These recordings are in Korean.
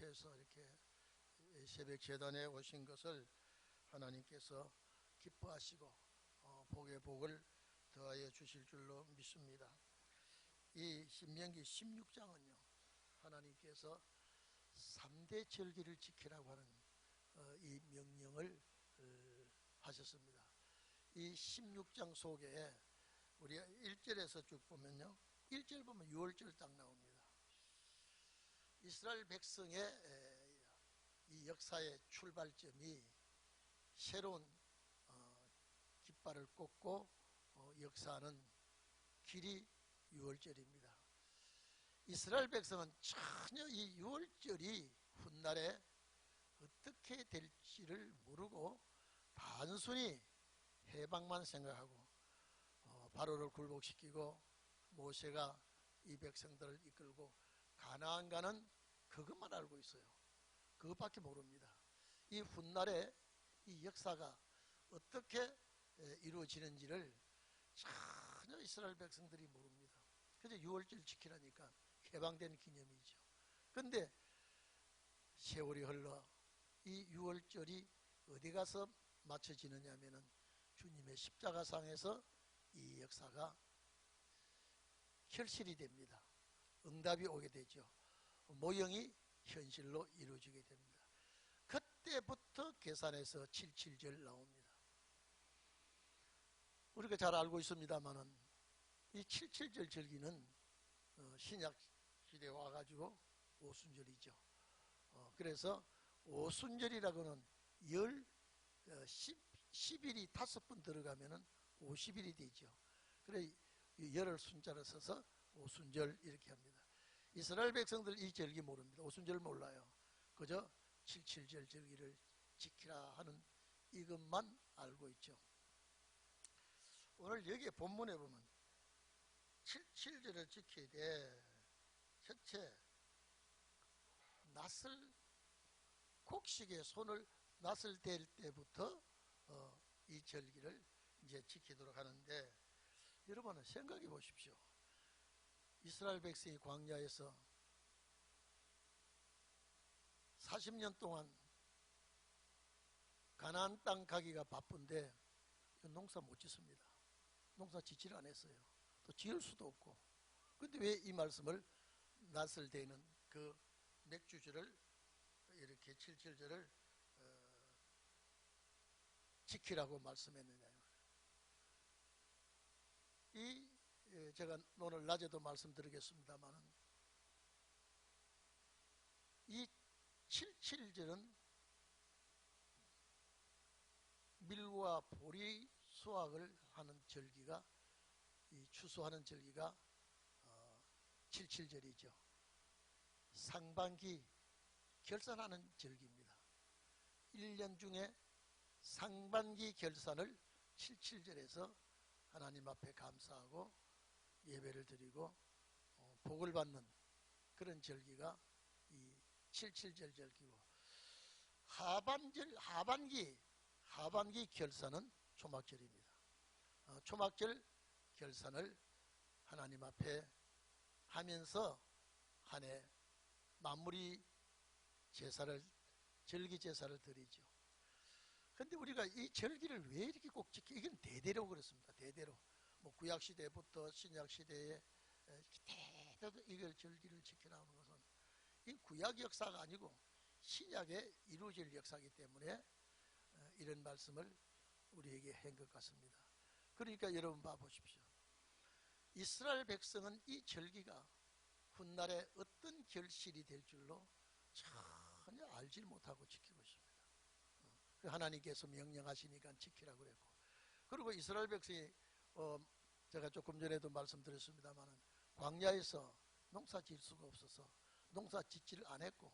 지체해서 이렇게 새벽 제단에 오신 것을 하나님께서 기뻐하시고 복의 복을 더하여 주실 줄로 믿습니다. 이 신명기 16장은요, 하나님께서 3대 절기를 지키라고 하는 이 명령을 하셨습니다. 이 16장 속에 우리가 1절에서 쭉 보면요, 1절 보면 6월절 딱 나옵니다. 이스라엘 백성의 이 역사의 출발점이 새로운 깃발을 꽂고 역사하는 길이 6월절입니다. 이스라엘 백성은 전혀 이 6월절이 훗날에 어떻게 될지를 모르고 단순히 해방만 생각하고 바로를 굴복시키고 모세가 이 백성들을 이끌고 가나안 가는 그것만 알고 있어요. 그것밖에 모릅니다. 이 훗날에 이 역사가 어떻게 이루어지는지를 전혀 이스라엘 백성들이 모릅니다. 그래서 6월절 지키라니까 해방된 기념이죠. 그런데 세월이 흘러 이 6월절이 어디 가서 맞춰지느냐 하면은 주님의 십자가상에서 이 역사가 현실이 됩니다. 응답이 오게 되죠. 모형이 현실로 이루어지게 됩니다. 그때부터 계산해서 77절 나옵니다. 우리가 잘 알고 있습니다만은 이 77절 절기는 신약 시대에 와가지고 오순절이죠. 그래서 오순절이라고는 10일이 5번 들어가면은 50일이 되죠. 그래 열을 순자로 써서 오순절 이렇게 합니다. 이스라엘 백성들 이 절기 모릅니다. 오순절 몰라요. 그저 77절 절기를 지키라 하는 이것만 알고 있죠. 오늘 여기에 본문에 보면 77절을 지켜야 돼. 첫째, 낫을 곡식에 손을 낫을 댈 때부터 이 절기를 이제 지키도록 하는데, 여러분은 생각해 보십시오. 이스라엘 백성이 광야에서 40년 동안 가나안 땅 가기가 바쁜데 농사 못 짓습니다. 농사 짓지를 않았어요. 또 지을 수도 없고. 근데 왜 이 말씀을 낫을 대는 그 맥주절을 이렇게 77절을 지키라고 말씀했느냐요. 제가 오늘 낮에도 말씀드리겠습니다만은 이 77절은 밀과 보리 수확을 하는 절기가, 이 추수하는 절기가 77절이죠. 상반기 결산하는 절기입니다. 1년 중에 상반기 결산을 77절에서 하나님 앞에 감사하고 예배를 드리고 복을 받는 그런 절기가 이 77절 절기고, 하반기 결산은 초막절입니다. 초막절 결산을 하나님 앞에 하면서 한 해 마무리 제사를, 절기 제사를 드리죠. 근데 우리가 이 절기를 왜 이렇게 꼭 지켜? 이건 대대로 그렇습니다. 대대로. 뭐 구약시대부터 신약시대에 대대로 이걸 절기를 지켜나오는 것은 이 구약 역사가 아니고 신약에 이루어질 역사이기 때문에 이런 말씀을 우리에게 한 것 같습니다. 그러니까 여러분 봐보십시오. 이스라엘 백성은 이 절기가 훗날에 어떤 결실이 될 줄로 전혀 알지 못하고 지키고 있습니다. 하나님께서 명령하시니까 지키라고 그랬고, 그리고 이스라엘 백성이 제가 조금 전에도 말씀드렸습니다마는 광야에서 농사 지을 수가 없어서 농사 짓지를 안 했고,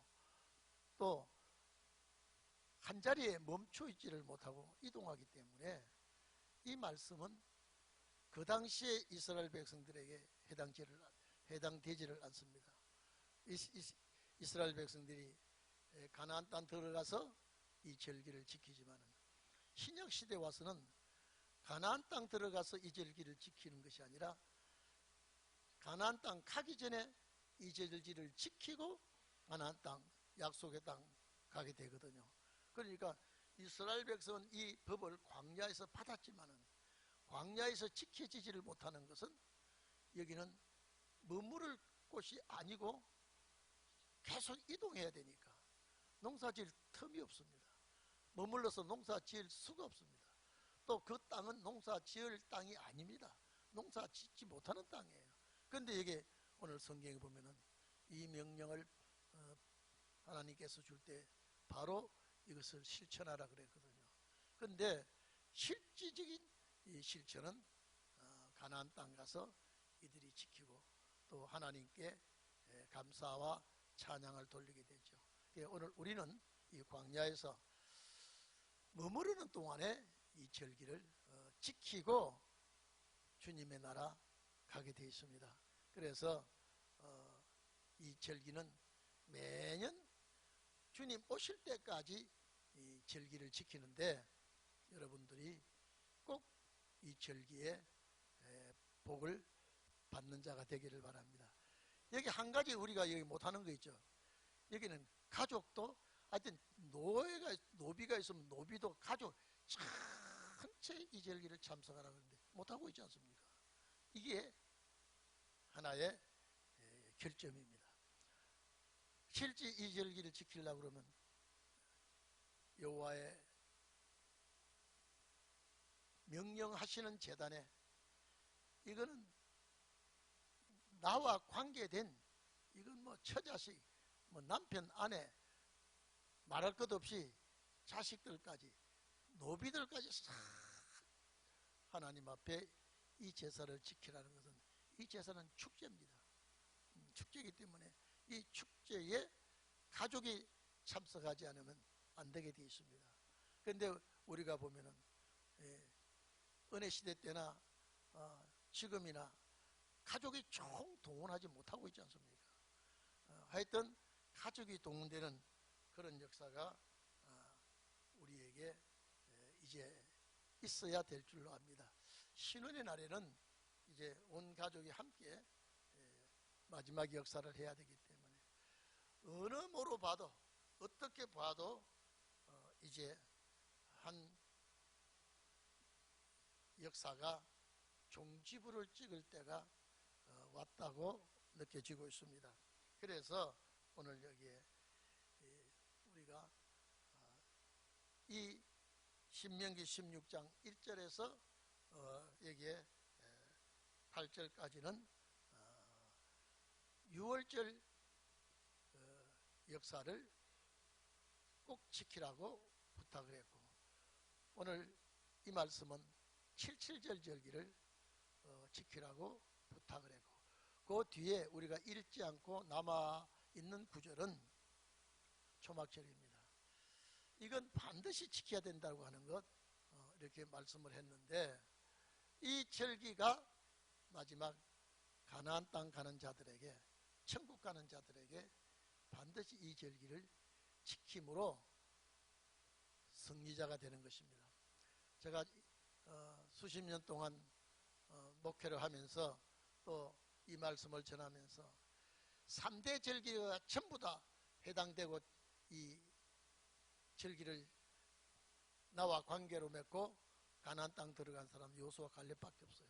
또 한 자리에 멈춰 있지를 못하고 이동하기 때문에 이 말씀은 그 당시에 이스라엘 백성들에게 해당되지를 않습니다. 이스라엘 백성들이 가나안 땅 들어가서 이 절기를 지키지만은 신약 시대 와서는 가나안 땅 들어가서 이 절기를 지키는 것이 아니라 가나안 땅 가기 전에 이 절기를 지키고 가나안 땅 약속의 땅 가게 되거든요. 그러니까 이스라엘 백성은 이 법을 광야에서 받았지만은 광야에서 지켜지지를 못하는 것은 여기는 머무를 곳이 아니고 계속 이동해야 되니까 농사지을 틈이 없습니다. 머물러서 농사지을 수가 없습니다. 또 그 땅은 농사지을 땅이 아닙니다. 농사짓지 못하는 땅이에요. 그런데 이게 오늘 성경에 보면은 이 명령을 하나님께서 줄 때 바로 이것을 실천하라 그랬거든요. 그런데 실질적인 이 실천은 가나안 땅 가서 이들이 지키고 또 하나님께 감사와 찬양을 돌리게 되죠. 오늘 우리는 이 광야에서 머무르는 동안에 이 절기를 지키고 주님의 나라 가게 되어 있습니다. 그래서 이 절기는 매년 주님 오실 때까지 이 절기를 지키는데 여러분들이 꼭 이 절기에 복을 받는 자가 되기를 바랍니다. 여기 한 가지 우리가 여기 못하는 거 있죠. 여기는 가족도 하여튼 노비가 있으면 노비도 가족 전체 이 절기를 참석하라고 하는데 못하고 있지 않습니까? 이게 하나의 결점입니다. 실제 이 절기를 지키려고 그러면 여호와의 명령하시는 제단에 이거는 나와 관계된 이건 뭐 처자식, 뭐 남편, 아내 말할 것 없이 자식들까지 노비들까지 싹 하나님 앞에 이 제사를 지키라는 것은 이 제사는 축제입니다. 축제이기 때문에 이 축제에 가족이 참석하지 않으면 안 되게 되어 있습니다. 그런데 우리가 보면은 은혜 시대 때나 지금이나 가족이 총동원하지 못하고 있지 않습니까? 하여튼 가족이 동원되는 그런 역사가 우리에게 이제 있어야 될 줄로 압니다. 신혼의 날에는 이제 온 가족이 함께 마지막 역사를 해야 되기 때문에 어느 모로 봐도 어떻게 봐도 이제 한 역사가 종지부를 찍을 때가 왔다고 느껴지고 있습니다. 그래서 오늘 여기에 우리가 이 신명기 16장 1절에서 여기에 8절까지는 6월절 역사를 꼭 지키라고 부탁을 했고 오늘 이 말씀은 77절 절기를 지키라고 부탁을 했고 그 뒤에 우리가 읽지 않고 남아있는 구절은 초막절입니다. 이건 반드시 지켜야 된다고 하는 것 이렇게 말씀을 했는데 이 절기가 마지막 가나안 땅 가는 자들에게 천국 가는 자들에게 반드시 이 절기를 지킴으로 승리자가 되는 것입니다. 제가 수십 년 동안 목회를 하면서 또 이 말씀을 전하면서 3대 절기가 전부 다 해당되고 이 절기를 나와 관계로 맺고 가나안 땅 들어간 사람 여호수아 갈렙밖에 없어요.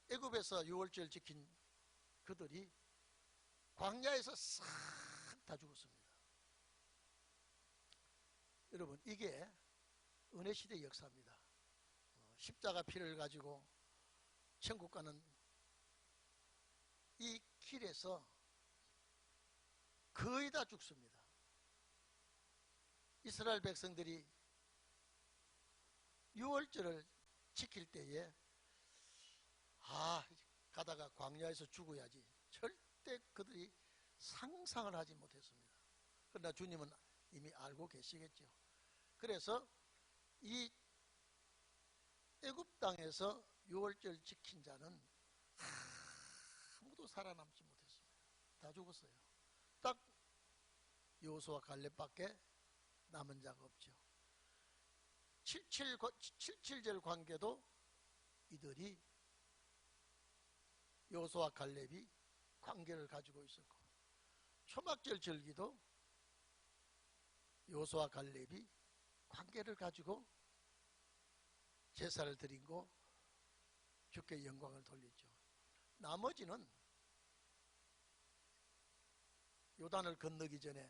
애굽에서 6월절 지킨 그들이 광야에서 싹 다 죽었습니다. 여러분 이게 은혜시대 역사입니다. 십자가 피를 가지고 천국 가는 이 길에서 거의 다 죽습니다. 이스라엘 백성들이 6월절을 지킬 때에 가다가 광야에서 죽어야지 절대 그들이 상상을 하지 못했습니다. 그러나 주님은 이미 알고 계시겠죠. 그래서 이 애굽 땅에서 6월절 지킨 자는 아무도 살아남지 못했습니다. 다 죽었어요. 딱 여호수아 갈렙밖에 남은 자가 없죠. 77절 관계도 이들이 여호수아 갈렙이 관계를 가지고 있었고 초막절 절기도 여호수아 갈렙이 관계를 가지고 제사를 드리고 주께 영광을 돌리죠. 나머지는 요단을 건너기 전에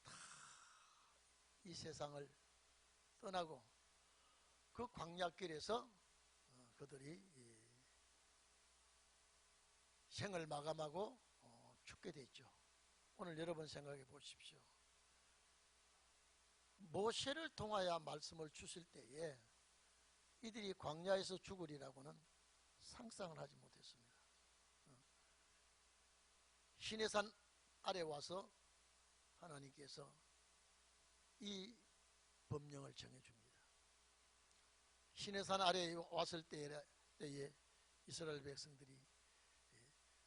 다 이 세상을 떠나고 그 광야길에서 그들이 생을 마감하고 죽게 됐죠. 오늘 여러분 생각해 보십시오. 모세를 통하여 말씀을 주실 때에 이들이 광야에서 죽으리라고는 상상을 하지 못했습니다. 시내산 아래 와서 하나님께서 이 법령을 정해줍니다. 시내산 아래에 왔을 때에 이스라엘 백성들이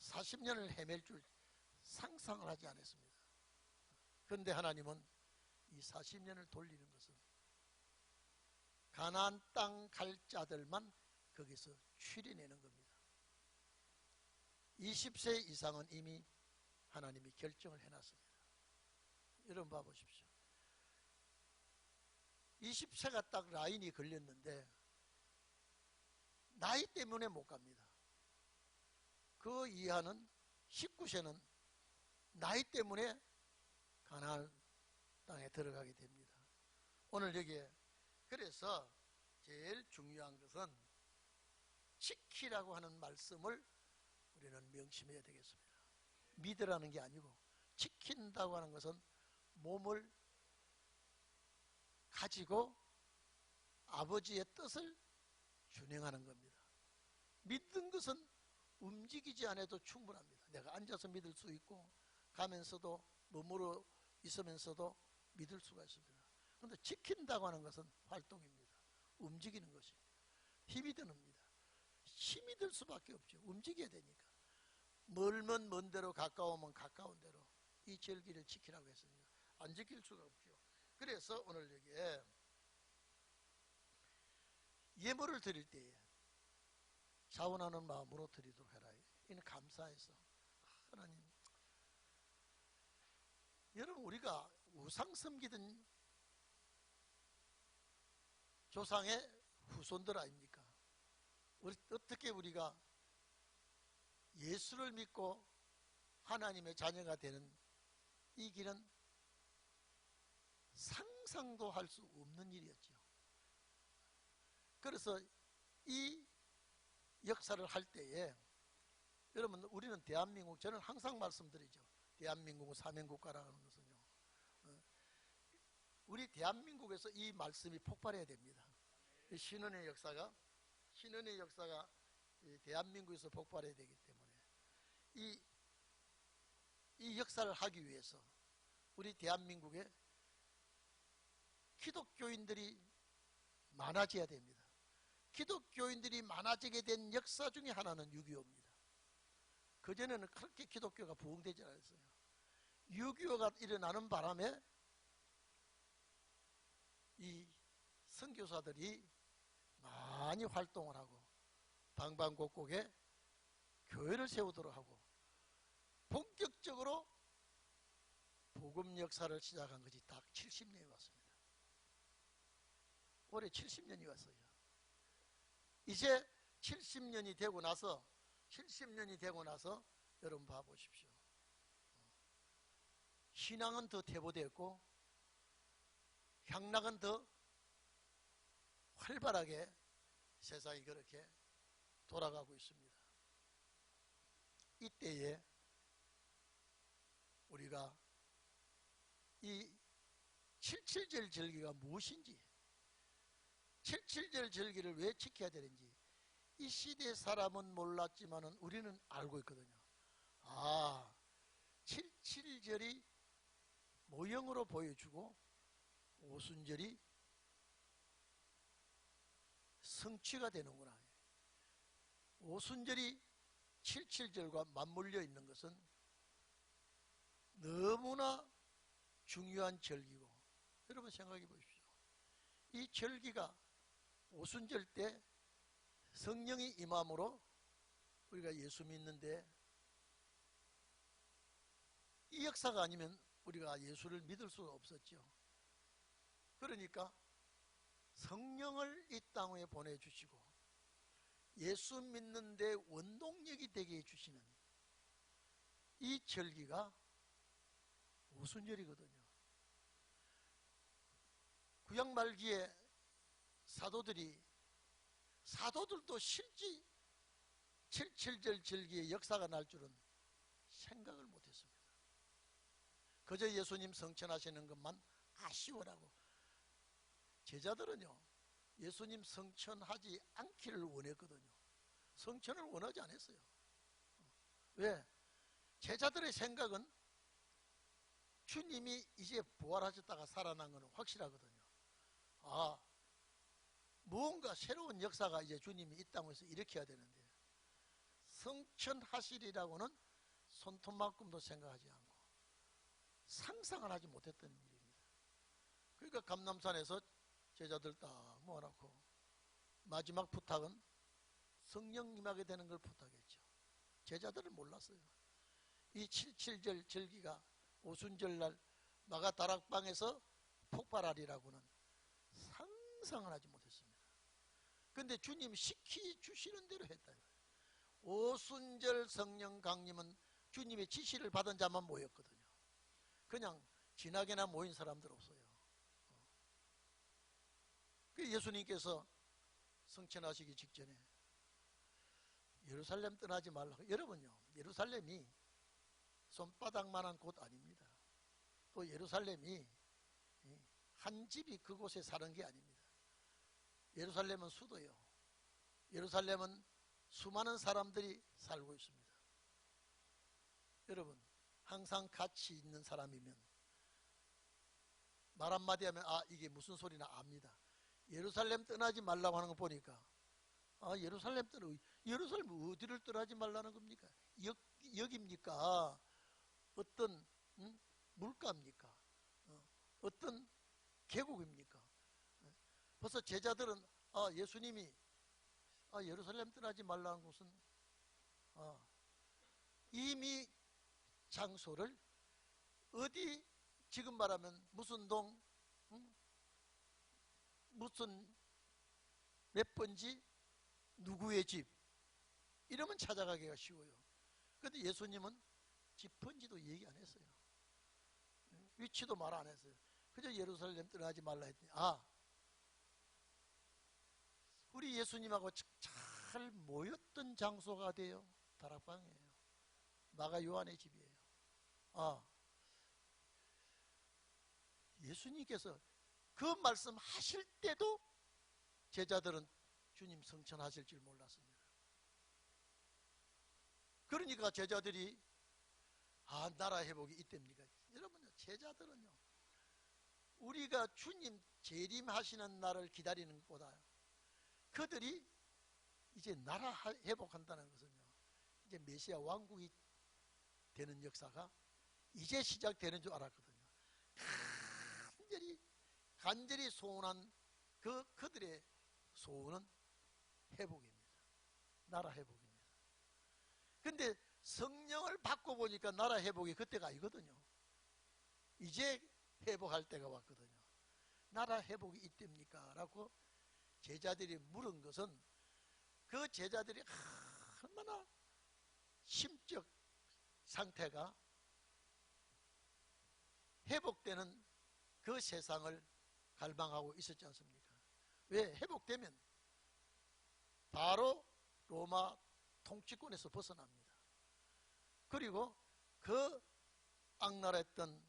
40년을 헤맬 줄 상상을 하지 않았습니다. 그런데 하나님은 이 40년을 돌리는 것은 가나안 땅 갈 자들만 거기서 출인내는 겁니다. 20세 이상은 이미 하나님이 결정을 해놨습니다. 여러분 봐보십시오. 20세가 딱 라인이 걸렸는데 나이 때문에 못 갑니다. 그 이하는 19세는 나이 때문에 가나안 땅에 들어가게 됩니다. 오늘 여기에 그래서 제일 중요한 것은 지키라고 하는 말씀을 우리는 명심해야 되겠습니다. 믿으라는 게 아니고 지킨다고 하는 것은 몸을 가지고 아버지의 뜻을 준행하는 겁니다. 믿는 것은 움직이지 않아도 충분합니다. 내가 앉아서 믿을 수 있고 가면서도 머무르 있으면서도 믿을 수가 있습니다. 그런데 지킨다고 하는 것은 활동입니다. 움직이는 것이 힘이 드는니다. 힘이 들 수밖에 없죠. 움직여야 되니까. 멀면 먼 대로 가까우면 가까운 대로 이 절기를 지키라고 했습니다. 안 지킬 수가 없죠. 그래서 오늘 여기에 예물을 드릴 때에 자원하는 마음으로 드리도록 해라. 이는 감사해서 하나님, 여러분 우리가 우상 섬기던 조상의 후손들 아닙니까? 어떻게 우리가 예수를 믿고 하나님의 자녀가 되는 이 길은 상상도 할 수 없는 일이었죠. 그래서 이 역사를 할 때에 여러분 우리는 대한민국, 저는 항상 말씀드리죠. 대한민국은 사명국가라는 것은요, 우리 대한민국에서 이 말씀이 폭발해야 됩니다. 신헌의 역사가 대한민국에서 폭발해야 되기 때문에 이 역사를 하기 위해서 우리 대한민국에 기독교인들이 많아져야 됩니다. 기독교인들이 많아지게 된 역사 중에 하나는 6.25입니다. 그전에는 그렇게 기독교가 부흥되지 않았어요. 6.25가 일어나는 바람에 이 선교사들이 많이 활동을 하고 방방곡곡에 교회를 세우도록 하고 본격적으로 복음 역사를 시작한 것이 딱 70년이 왔습니다. 올해 70년이 왔어요. 이제 70년이 되고 나서 여러분 봐보십시오. 신앙은 더 퇴보되었고 향락은 더 활발하게 세상이 그렇게 돌아가고 있습니다. 이때에 우리가 이 77절 절기가 무엇인지, 77절 절기를 왜 지켜야 되는지 이 시대 사람은 몰랐지만은 우리는 알고 있거든요. 아, 77절이 모형으로 보여주고 오순절이 성취가 되는구나. 오순절이 77절과 맞물려 있는 것은 너무나 중요한 절기고, 여러분 생각해 보십시오. 이 절기가 오순절 때 성령이 임함으로 우리가 예수 믿는데 이 이 역사가 아니면 우리가 예수를 믿을 수 없었죠. 그러니까 성령을 이 땅에 보내주시고 예수 믿는 데 원동력이 되게 해주시는 이 절기가 오순절이거든요. 구약 말기에 사도들도 실제 77절 절기의 역사가 날 줄은 생각을 못했습니다. 그저 예수님 성천하시는 것만 아쉬워라고. 제자들은요, 예수님 성천하지 않기를 원했거든요. 성천을 원하지 않았어요. 왜? 제자들의 생각은 주님이 이제 부활하셨다가 살아난 것은 확실하거든요. 아, 무언가 새로운 역사가 이제 주님이 이 땅에서 일으켜야 되는데 성천하시리라고는 손톱만큼도 생각하지 않고 상상을 하지 못했던 일입니다. 그러니까 감람산에서 제자들 딱 모아놓고 마지막 부탁은 성령 임하게 되는 걸 부탁했죠. 제자들은 몰랐어요. 이 77절 절기가 오순절날 마가다락방에서 폭발하리라고는 상상을 하지 못했습니다. 근데 주님 시키주시는 대로 했다. 오순절 성령 강림은 주님의 지시를 받은 자만 모였거든요. 그냥 지나게나 모인 사람들 없어요. 예수님께서 성천하시기 직전에 예루살렘 떠나지 말라고. 여러분요, 예루살렘이 손바닥만한 곳 아닙니다. 또 예루살렘이 한 집이 그곳에 사는 게 아닙니다. 예루살렘은 수도요. 예루살렘은 수많은 사람들이 살고 있습니다. 여러분, 항상 같이 있는 사람이면 말 한마디 하면 이게 무슨 소리나 압니다. 예루살렘 떠나지 말라고 하는 거 보니까 예루살렘 어디를 떠나지 말라는 겁니까? 여기입니까? 어떤 물가입니까? 어떤 계곡입니까? 벌써 제자들은 예수님이 예루살렘 떠나지 말라는 것은 이미 장소를 어디, 지금 말하면 무슨 동, 무슨 몇 번지, 누구의 집, 이러면 찾아가기가 쉬워요. 그런데 예수님은 집 번지도 얘기 안 했어요. 위치도 말 안 했어요. 그저 예루살렘 떠나지 말라 했더니 우리 예수님하고 잘 모였던 장소가 돼요. 다락방이에요. 마가 요한의 집이에요. 예수님께서 그 말씀 하실 때도 제자들은 주님 성천하실 줄 몰랐습니다. 그러니까 제자들이 나라 회복이 이때입니까? 여러분요, 제자들은요, 우리가 주님 재림하시는 날을 기다리는 것보다 그들이 이제 나라 회복한다는 것은요, 이제 메시아 왕국이 되는 역사가 이제 시작되는 줄 알았거든요. 간절히 소원한 그들의 소원은 회복입니다. 나라 회복입니다. 근데 성령을 받고 보니까 나라 회복이 그때가 아니거든요. 이제 회복할 때가 왔거든요. 나라 회복이 이때입니까? 라고 제자들이 물은 것은 그 제자들이 얼마나 심적 상태가 회복되는 그 세상을 갈망하고 있었지 않습니까? 왜? 회복되면 바로 로마 통치권에서 벗어납니다. 그리고 그 악랄했던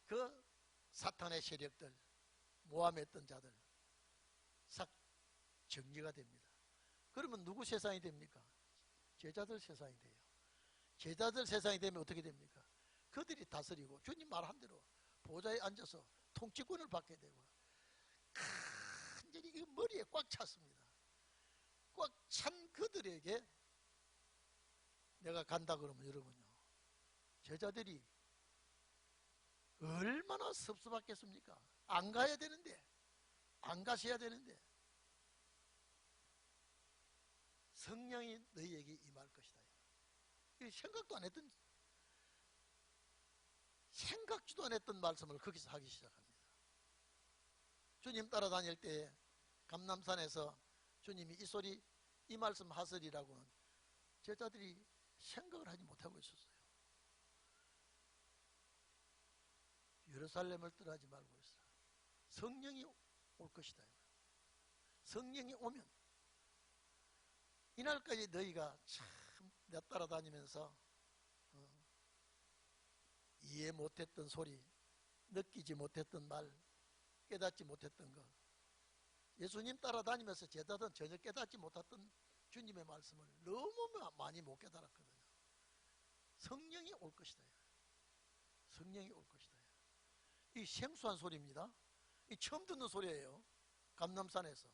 그 사탄의 세력들, 모함했던 자들 싹 정리가 됩니다. 그러면 누구 세상이 됩니까? 제자들 세상이 돼요. 제자들 세상이 되면 어떻게 됩니까? 그들이 다스리고 주님 말한 대로 보좌에 앉아서 통치권을 받게 되고, 완전히 머리에 꽉 찼습니다. 꽉 찬 그들에게 내가 간다 그러면 여러분요, 제자들이 얼마나 섭섭했겠습니까? 안 가야 되는데, 안 가셔야 되는데, 성령이 너희에게 임할 것이다. 생각도 안 했던, 생각지도 않았던 말씀을 거기서 하기 시작합니다. 주님 따라다닐 때 감람산에서 주님이 이 소리, 이 말씀 하시리라고는 제자들이 생각을 하지 못하고 있었어요. 예루살렘을 떠나지 말고 있어라. 성령이 올 것이다. 성령이 오면 이날까지 너희가 참 내 따라다니면서 이해 못했던 소리, 느끼지 못했던 말, 깨닫지 못했던 것, 예수님 따라다니면서 제자들은 전혀 깨닫지 못했던 주님의 말씀을 너무 많이 못 깨달았거든요. 성령이 올 것이다. 성령이 올 것이다. 이 생소한 소리입니다. 이 처음 듣는 소리예요. 감람산에서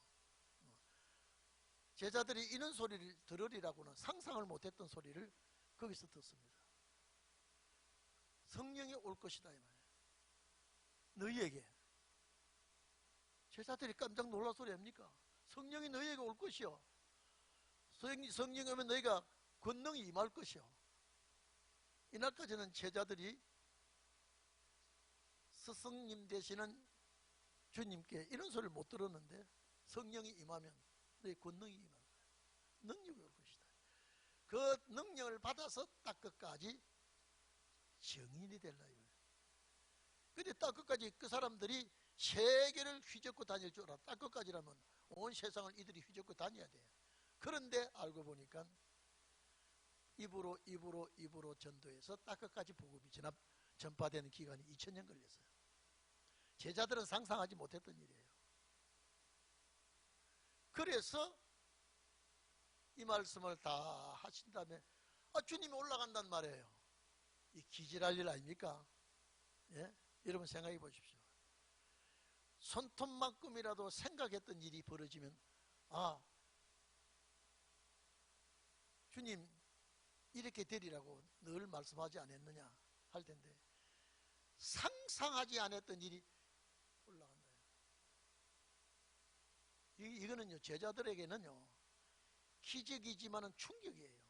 제자들이 이런 소리를 들으리라고는 상상을 못했던 소리를 거기서 듣습니다. 성령이 올 것이다 이 말이에요. 너희에게. 제자들이 깜짝 놀랄 소리 아닙니까? 성령이 너희에게 올 것이요. 성령이 오면 너희가 권능이 임할 것이요. 이날까지는 제자들이 스승님 되시는 주님께 이런 소리를 못 들었는데 성령이 임하면 너희 권능이 임할 거야. 능력이 올 것이다. 그 능력을 받아서 딱 끝까지 정인이 될라. 근데 딱 끝까지 그 사람들이 세계를 휘젓고 다닐 줄 알아. 딱 끝까지라면 온 세상을 이들이 휘젓고 다녀야 돼. 그런데 알고 보니까 입으로 전도해서 딱 끝까지 복음이 전파되는 기간이 2000년 걸렸어요. 제자들은 상상하지 못했던 일이에요. 그래서 이 말씀을 다 하신 다음에 주님이 올라간단 말이에요. 이 기질할 일 아닙니까? 예? 여러분 생각해 보십시오. 손톱만큼이라도 생각했던 일이 벌어지면 주님 이렇게 되리라고 늘 말씀하지 않았느냐 할 텐데 상상하지 않았던 일이 올라간다. 이거는요 제자들에게는요 기적이지만은 충격이에요.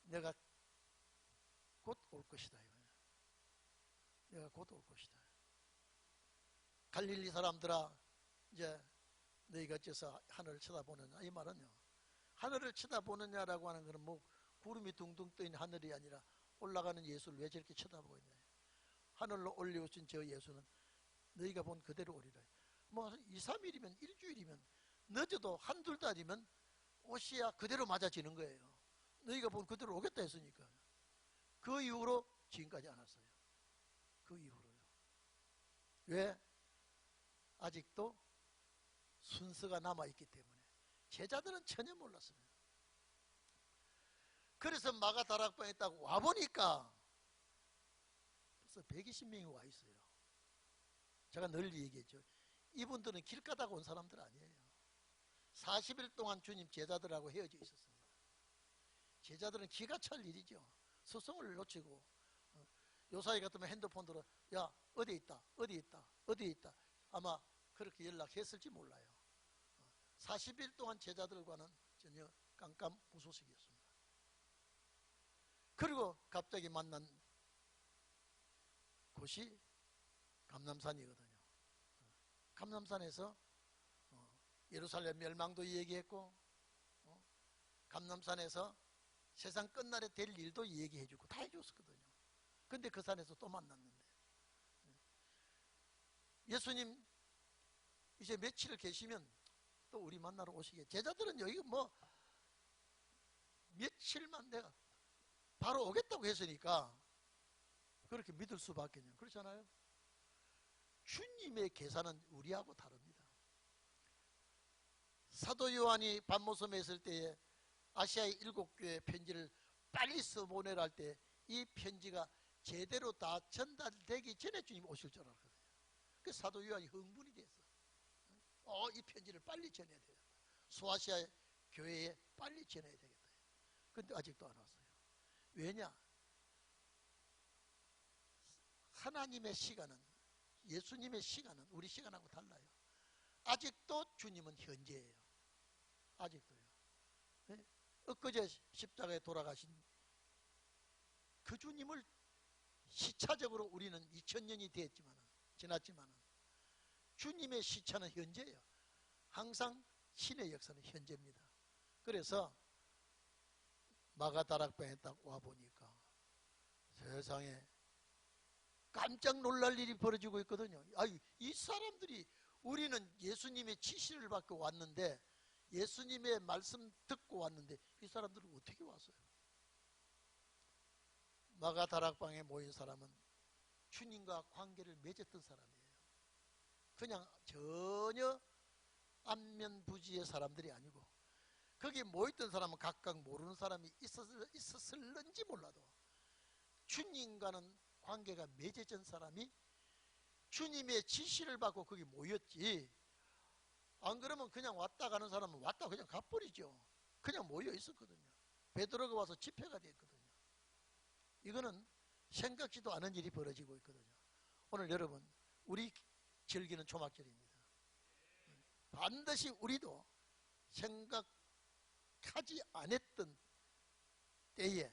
내가 곧 올 것이다. 내가 곧 올 것이다. 갈릴리 사람들아 이제 너희가 어째서 하늘을 쳐다보느냐 이 말은요 하늘을 쳐다보느냐라고 하는 것은 뭐 구름이 둥둥 떠있는 하늘이 아니라 올라가는 예수를 왜 저렇게 쳐다보고 있냐. 하늘로 올려오신 저 예수는 너희가 본 그대로 오리라. 뭐 2, 3일이면 일주일이면 늦어도 한둘 달이면 오시야 그대로 맞아지는 거예요. 너희가 본 그대로 오겠다 했으니까. 그 이후로 지금까지 안 왔어요. 그 이후로요. 왜? 아직도 순서가 남아있기 때문에. 제자들은 전혀 몰랐습니다. 그래서 마가다락방에 딱 와보니까 벌써 120명이 와 있어요. 제가 늘 얘기했죠. 이분들은 길 가다가 온 사람들 아니에요. 40일 동안 주님 제자들하고 헤어져 있었습니다. 제자들은 기가 찰 일이죠. 스승을 놓치고 요사이 같으면 핸드폰 들어 야 어디 있다 어디 있다 어디 있다 아마 그렇게 연락했을지 몰라요. 40일 동안 제자들과는 전혀 깜깜무소식이었습니다. 그리고 갑자기 만난 곳이 감람산이거든요. 감람산에서 예루살렘 멸망도 얘기했고 감람산에서 세상 끝날에 될 일도 얘기해주고 다 해줬었거든요. 근데 그 산에서 또 만났는데 예수님 이제 며칠 계시면 또 우리 만나러 오시게. 제자들은 여기 뭐 며칠만 내가 바로 오겠다고 했으니까 그렇게 믿을 수밖에요. 그렇잖아요. 주님의 계산은 우리하고 다릅니다. 사도 요한이 밤모섬에 있을 때에 아시아의 7교회 편지를 빨리 써보내라 할 때 이 편지가 제대로 다 전달되기 전에 주님 오실 줄 알았거든요. 그 사도 요한이 흥분이 됐어. 이 편지를 빨리 전해야 되겠다. 소아시아 교회에 빨리 전해야 되겠다. 근데 아직도 안 왔어요. 왜냐? 하나님의 시간은, 예수님의 시간은 우리 시간하고 달라요. 아직도 주님은 현재예요. 아직도요. 네? 엊그제 십자가에 돌아가신 그 주님을 시차적으로 우리는 2000년이 지났지만 주님의 시차는 현재예요. 항상 신의 역사는 현재입니다. 그래서 마가다락방에 딱 와보니까 세상에 깜짝 놀랄 일이 벌어지고 있거든요. 이 사람들이, 우리는 예수님의 지시를 받고 왔는데, 예수님의 말씀 듣고 왔는데 이 사람들은 어떻게 왔어요? 마가다락방에 모인 사람은 주님과 관계를 맺었던 사람이에요. 그냥 전혀 안면부지의 사람들이 아니고, 거기 모였던 사람은 각각 모르는 사람이 있었을는지 몰라도 주님과는 관계가 맺어진 사람이 주님의 지시를 받고 거기 모였지, 안 그러면 그냥 왔다 가는 사람은 왔다 그냥 가버리죠. 그냥 모여 있었거든요. 베드로가 와서 집회가 됐거든요. 이거는 생각지도 않은 일이 벌어지고 있거든요. 오늘 여러분, 우리 즐기는 초막절입니다. 반드시 우리도 생각하지 않았던 때에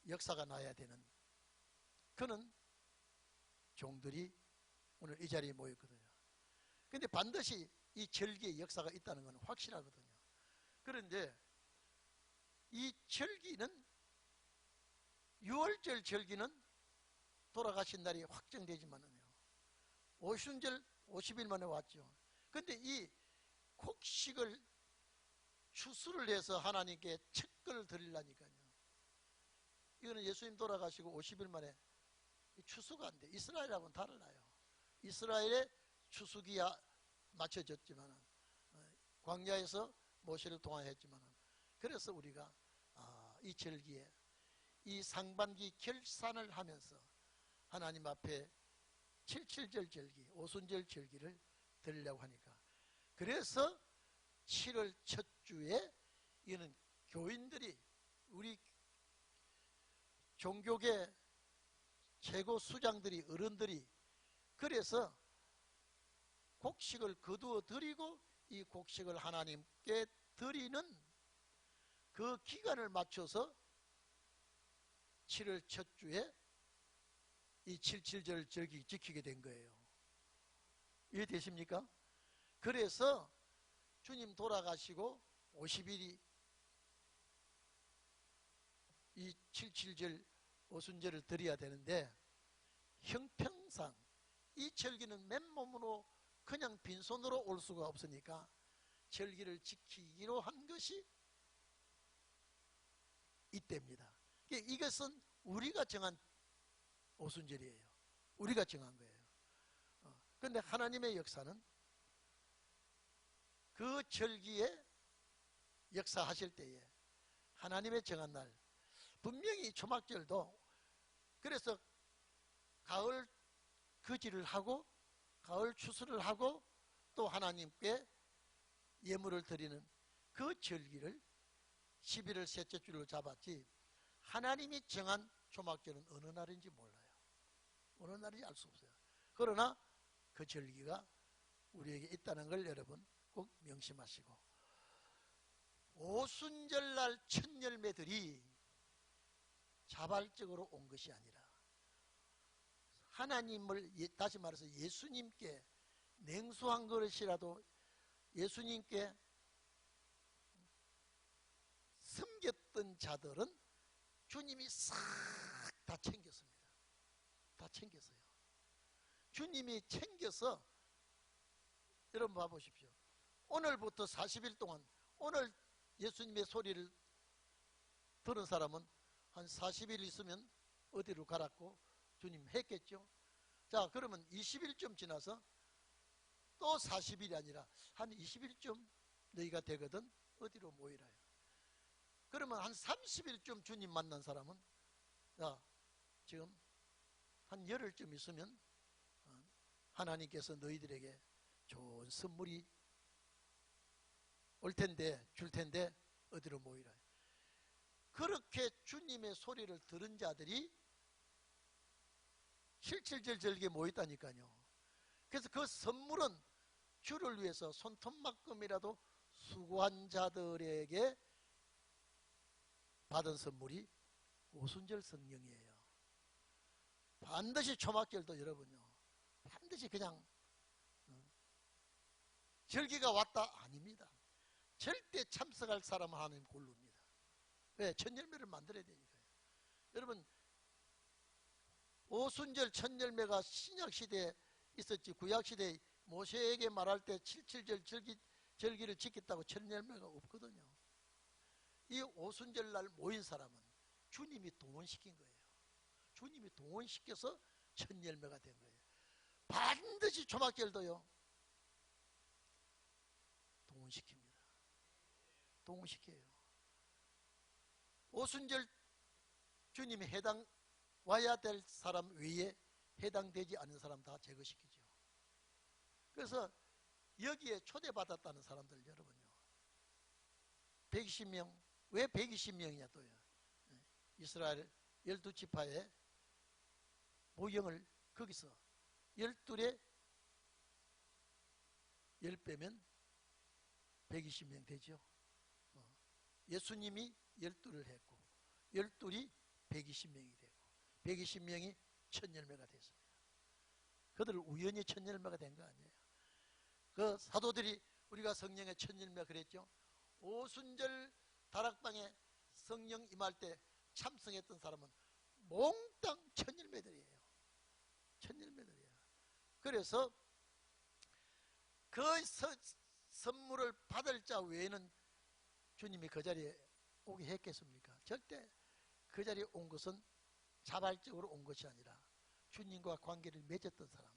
역사가 나야 되는 그는 종들이 오늘 이 자리에 모였거든요. 근데 반드시 이 절기의 역사가 있다는 것은 확실하거든요. 그런데 이 절기는, 6월절 절기는 돌아가신 날이 확정되지만은요, 오순절 50일 만에 왔죠. 근데 이 곡식을 추수를 해서 하나님께 척걸을 드리려니까요, 이거는 예수님 돌아가시고 50일 만에 추수가 안 돼. 이스라엘하고는 달라요. 이스라엘의 추수기야 맞춰졌지만, 광야에서 모세를 통하였지만, 그래서 우리가 이 절기에 이 상반기 결산을 하면서 하나님 앞에 77절 절기, 오순절 절기를 드리려고 하니까, 그래서 7월 첫 주에 이는 교인들이, 우리 종교계 최고 수장들이, 어른들이 그래서 곡식을 거두어 드리고 이 곡식을 하나님께 드리는 그 기간을 맞춰서 7월 첫 주에 이 77절 절기 지키게 된 거예요. 이해되십니까? 그래서 주님 돌아가시고 50일이 이 77절 오순절을 드려야 되는데, 형평상 이 절기는 맨몸으로 그냥 빈손으로 올 수가 없으니까 절기를 지키기로 한 것이 이때입니다. 이것은 우리가 정한 오순절이에요. 우리가 정한 거예요. 그런데 하나님의 역사는 그 절기에 역사하실 때에 하나님의 정한 날, 분명히 초막절도 그래서 가을 거지를 하고 가을 추수를 하고 또 하나님께 예물을 드리는 그 절기를 11월 셋째 주로 잡았지, 하나님이 정한 초막절은 어느 날인지 몰라요. 어느 날인지 알 수 없어요. 그러나 그 절기가 우리에게 있다는 걸 여러분 꼭 명심하시고, 오순절날 첫 열매들이 자발적으로 온 것이 아니라 하나님을, 다시 말해서 예수님께 냉수한 그릇이라도 예수님께 섬겼던 자들은 주님이 싹 다 챙겼습니다. 다 챙겼어요. 주님이 챙겨서, 여러분 봐보십시오. 오늘부터 40일 동안, 오늘 예수님의 소리를 들은 사람은 한 40일 있으면 어디로 가라고 주님 했겠죠. 자, 그러면 20일쯤 지나서 또 40일이 아니라 한 20일쯤 너희가 되거든 어디로 모이라요. 그러면 한 30일쯤 주님 만난 사람은, 야, 지금 한 열흘쯤 있으면 하나님께서 너희들에게 좋은 선물이 올 텐데, 줄 텐데 어디로 모이라. 그렇게 주님의 소리를 들은 자들이 77절 절기에 모였다니까요. 그래서 그 선물은 주를 위해서 손톱만큼이라도 수고한 자들에게 받은 선물이 오순절 성령이에요. 반드시 초막절도 여러분요, 반드시 그냥 절기가 왔다 아닙니다. 절대 참석할 사람은 하나님 고릅니다. 왜? 천열매를 만들어야 되니까요. 여러분, 오순절 천열매가 신약시대에 있었지, 구약시대에 모세에게 말할 때 77절 절기를 지켰다고 천열매가 없거든요. 이 오순절날 모인 사람은 주님이 동원시킨 거예요. 주님이 동원시켜서 천열매가 된 거예요. 반드시 초막절도요, 동원시킵니다. 동원시켜요. 오순절 주님이 와야 될 사람 외에 해당되지 않는 사람 다 제거시키죠. 그래서 여기에 초대받았다는 사람들 여러분요, 120명, 왜 120명이냐 또요. 이스라엘 12지파의 모형을 거기서 12에 10빼면 120명 되죠. 예수님이 12를 했고 12이 120명이 되고 120명이 천열매가 됐습니다. 그들 우연히 천열매가 된 거 아니에요. 그 사도들이 우리가 성령의 천열매 그랬죠. 오순절 다락방에 성령 임할 때 참석했던 사람은 몽땅 천열매들이에요. 천열매들이에요. 그래서 그 선물을 받을 자 외에는 주님이 그 자리에 오게 했겠습니까? 절대 그 자리에 온 것은 자발적으로 온 것이 아니라 주님과 관계를 맺었던 사람,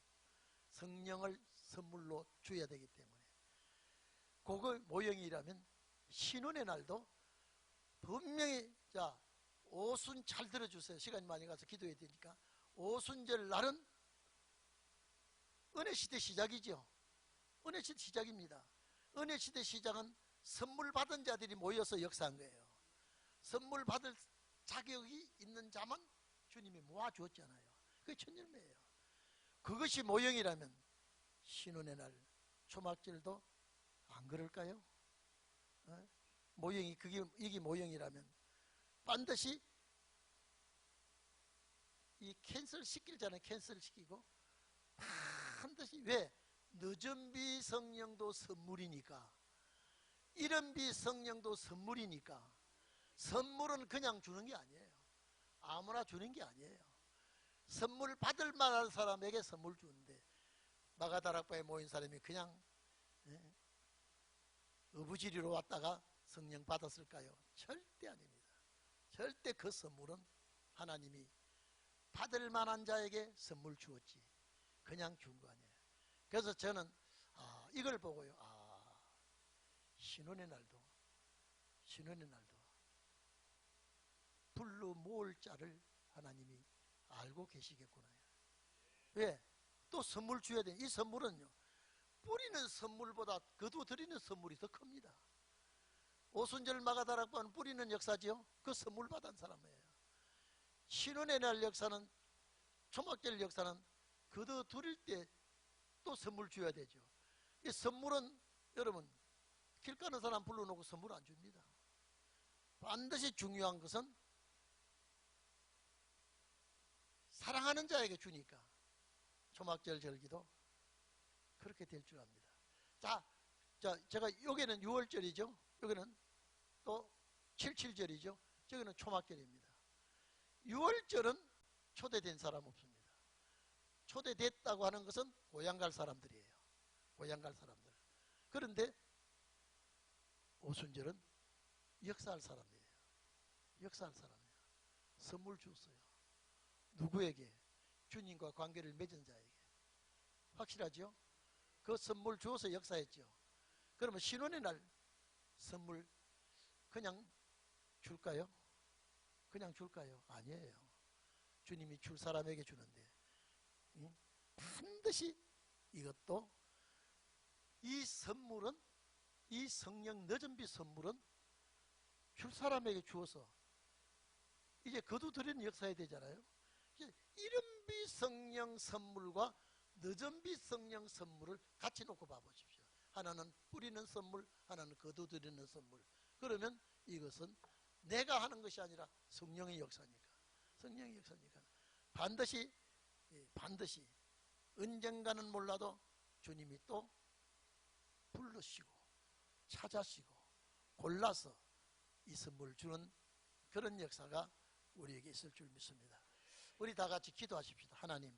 성령을 선물로 줘야 되기 때문에, 그거 모형이라면 신혼의 날도 분명히, 자, 오순 잘 들어주세요. 시간이 많이 가서 기도해야 되니까. 오순절 날은 은혜시대 시작이죠. 은혜시대 시작입니다. 은혜시대 시작은 선물 받은 자들이 모여서 역사한 거예요. 선물 받을 자격이 있는 자만 주님이 모아주었잖아요. 그게 천열매예요. 그것이 모형이라면 신혼의 날 초막절도 안 그럴까요? 모형이, 이게 모형이라면 반드시 이 캔슬 시키잖아요. 캔슬 시키고 반드시, 왜? 늦은 비 성령도 선물이니까, 이른 비 성령도 선물이니까. 선물은 그냥 주는 게 아니에요. 아무나 주는 게 아니에요. 선물 받을 만한 사람에게 선물 주는데, 마가다락방에 모인 사람이 그냥 어부지리로 왔다가 성령 받았을까요? 절대 아닙니다. 절대 그 선물은 하나님이 받을 만한 자에게 선물 주었지 그냥 준 거 아니에요. 그래서 저는 이걸 보고요, 신혼의 날도 불러 모을 자를 하나님이 알고 계시겠구나. 왜? 또 선물 줘야 돼. 이 선물은요, 뿌리는 선물보다 거두드리는 선물이 더 큽니다. 오순절 마가다락방은 뿌리는 역사지요. 그 선물 받은 사람이에요. 신혼의 날 역사는, 초막절 역사는 거두드릴 때 또 선물 줘야 되죠. 이 선물은 여러분, 길 가는 사람 불러놓고 선물 안 줍니다. 반드시 중요한 것은 사랑하는 자에게 주니까 초막절 절기도 그렇게 될 줄 압니다. 자, 제가 여기는 6월절이죠. 여기는 또 77절이죠. 저기는 초막절입니다. 6월절은 초대된 사람 없습니다. 초대됐다고 하는 것은 고향 갈 사람들이에요. 고향 갈 사람들. 그런데 오순절은 역사할 사람이에요. 역사할 사람이에요. 선물 줬어요. 누구에게? 주님과 관계를 맺은 자에게. 확실하죠? 그 선물 주어서 역사했죠. 그러면 신혼의 날 선물 그냥 줄까요? 그냥 줄까요? 아니에요. 주님이 줄 사람에게 주는데, 반드시 이것도, 이 선물은, 이 성령 늦은비 선물은 줄 사람에게 주어서 이제 거두드리는 역사해야 되잖아요. 이른비 성령 선물과 늦은비 성령 선물을 같이 놓고 봐보십시오. 하나는 뿌리는 선물, 하나는 거두드리는 선물. 그러면 이것은 내가 하는 것이 아니라 성령의 역사니까. 성령의 역사니까 반드시 반드시 언젠가는 몰라도 주님이 또 부르시고 찾아시고 골라서 이 선물 주는 그런 역사가 우리에게 있을 줄 믿습니다. 우리 다 같이 기도하십시다. 하나님,